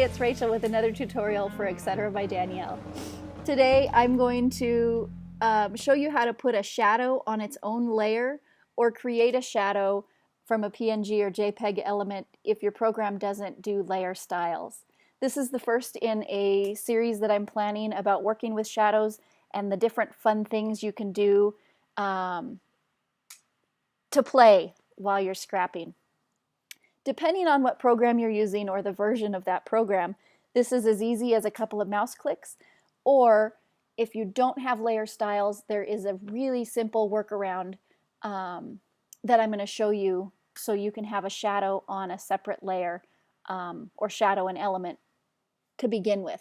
it's Rachel with another tutorial for Etc. by Danielle. Today I'm going to show you how to put a shadow on its own layer or create a shadow from a PNG or JPEG element if your program doesn't do layer styles. This is the first in a series that I'm planning about working with shadows and the different fun things you can do to play while you're scrapping. Depending on what program you're using or the version of that program, this is as easy as a couple of mouse clicks, or if you don't have layer styles, there is a really simple workaround that I'm going to show you so you can have a shadow on a separate layer or shadow an element to begin with.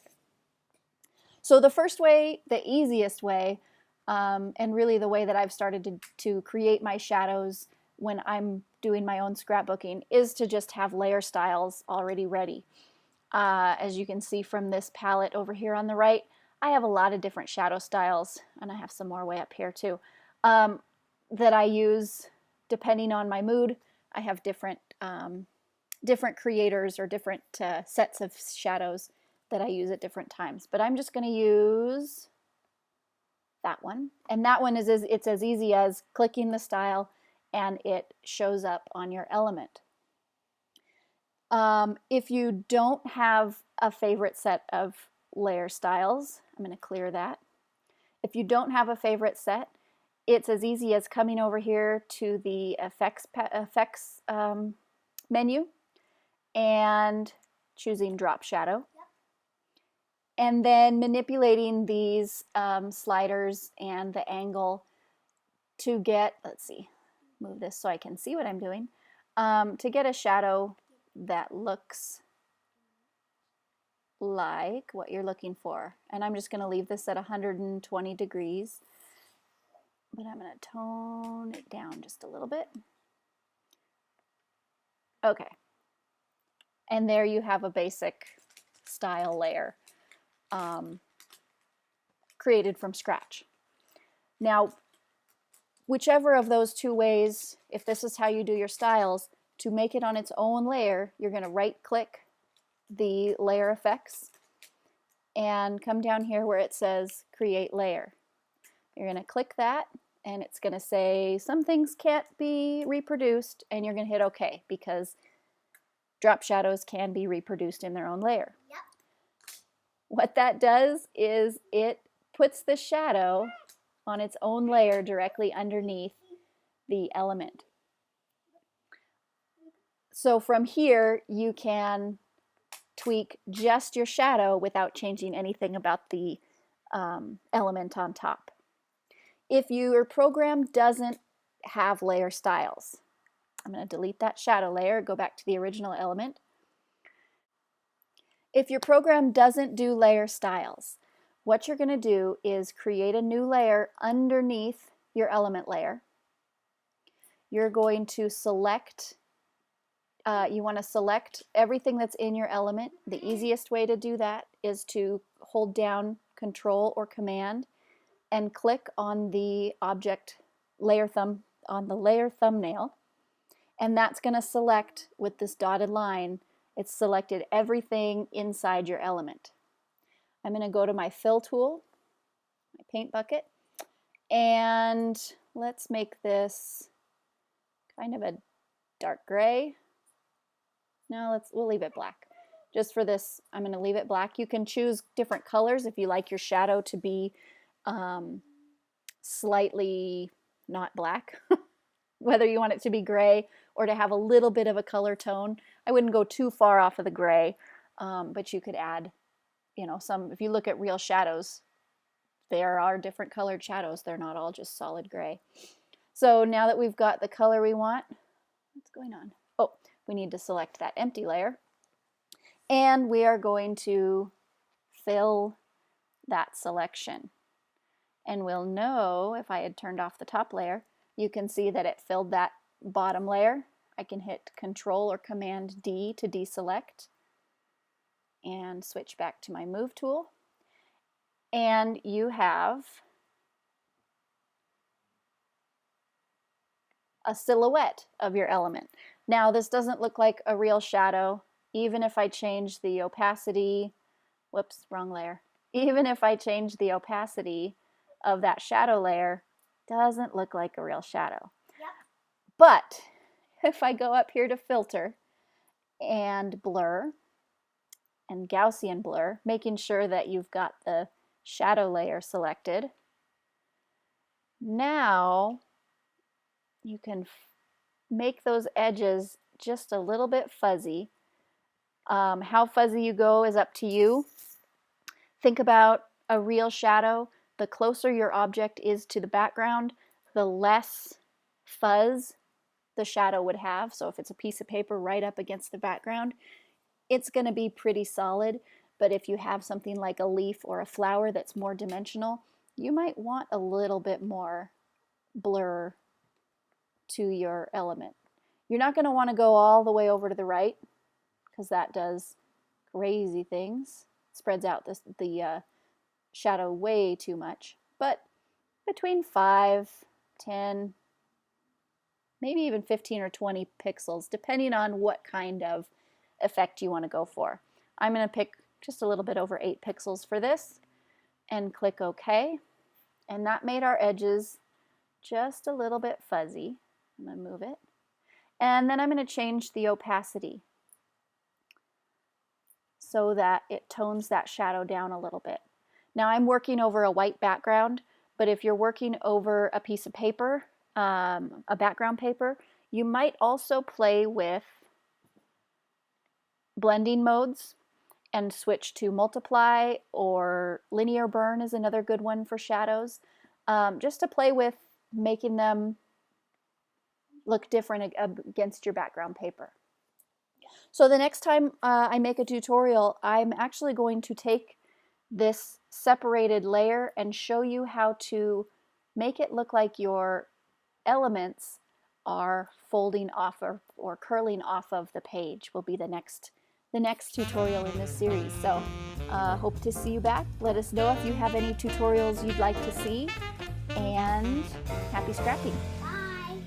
So the first way, the easiest way, and really the way that I've started to create my shadows when I'm doing my own scrapbooking is to just have layer styles already ready. As you can see from this palette over here on the right, I have a lot of different shadow styles, and I have some more way up here too, that I use depending on my mood. I have different creators or different sets of shadows that I use at different times. But I'm just going to use that one, and that one is it's as easy as clicking the style and it shows up on your element. If you don't have a favorite set of layer styles, I'm going to clear that. If you don't have a favorite set, it's as easy as coming over here to the effects menu and choosing drop shadow. And then manipulating these sliders and the angle to get, let's see, move this so I can see what I'm doing, to get a shadow that looks like what you're looking for. And I'm just going to leave this at 120 degrees, but I'm going to tone it down just a little bit. Okay. And there you have a basic style layer created from scratch. Now, whichever of those two ways, if this is how you do your styles, to make it on its own layer, you're going to right-click the layer effects and come down here where it says Create Layer. You're going to click that, and it's going to say some things can't be reproduced, and you're going to hit OK because drop shadows can be reproduced in their own layer. Yep. What that does is it puts the shadow on its own layer directly underneath the element. So from here you can tweak just your shadow without changing anything about the element on top. If your program doesn't have layer styles, I'm going to delete that shadow layer, go back to the original element. If your program doesn't do layer styles, what you're going to do is create a new layer underneath your element layer. You're going to select, you want to select everything that's in your element. The easiest way to do that is to hold down Control or Command and click on the object layer on the layer thumbnail, and that's going to select with this dotted line. It's selected everything inside your element. I'm going to go to my fill tool, my paint bucket, and let's make this kind of a dark gray. No, we'll leave it black. Just for this, I'm going to leave it black. You can choose different colors if you like your shadow to be slightly not black, whether you want it to be gray or to have a little bit of a color tone. I wouldn't go too far off of the gray, but you could add, you know, some. If you look at real shadows, there are different colored shadows. They're not all just solid gray. So now that we've got the color we want, what's going on? Oh, we need to select that empty layer, and we are going to fill that selection. And we'll know, if I had turned off the top layer, you can see that it filled that bottom layer. I can hit Control or Command D to deselect and switch back to my Move tool. And you have a silhouette of your element. Now, this doesn't look like a real shadow. even if I change the opacity, whoops, wrong layer. Even if I change the opacity of that shadow layer, doesn't look like a real shadow. Yep. But if I go up here to filter and blur and Gaussian blur, making sure that you've got the shadow layer selected, now you can make those edges just a little bit fuzzy. How fuzzy you go is up to you. Think about a real shadow. The closer your object is to the background, the less fuzz the shadow would have. So if it's a piece of paper right up against the background, it's going to be pretty solid. But if you have something like a leaf or a flower that's more dimensional, you might want a little bit more blur to your element. You're not going to want to go all the way over to the right because that does crazy things. It spreads out the shadow way too much. But between 5, 10, maybe even 15 or 20 pixels, depending on what kind of effect you want to go for. I'm going to pick just a little bit over 8 pixels for this and click OK. And that made our edges just a little bit fuzzy. I'm going to move it. And then I'm going to change the opacity so that it tones that shadow down a little bit. Now I'm working over a white background, but if you're working over a piece of paper, a background paper, you might also play with blending modes and switch to multiply, or linear burn is another good one for shadows, just to play with making them look different against your background paper. So the next time I make a tutorial, I'm actually going to take this separated layer and show you how to make it look like your elements are folding off or curling off of the page. Will be the next tutorial in this series. So hope to see you back. Let us know if you have any tutorials you'd like to see, and happy scrapping. Bye.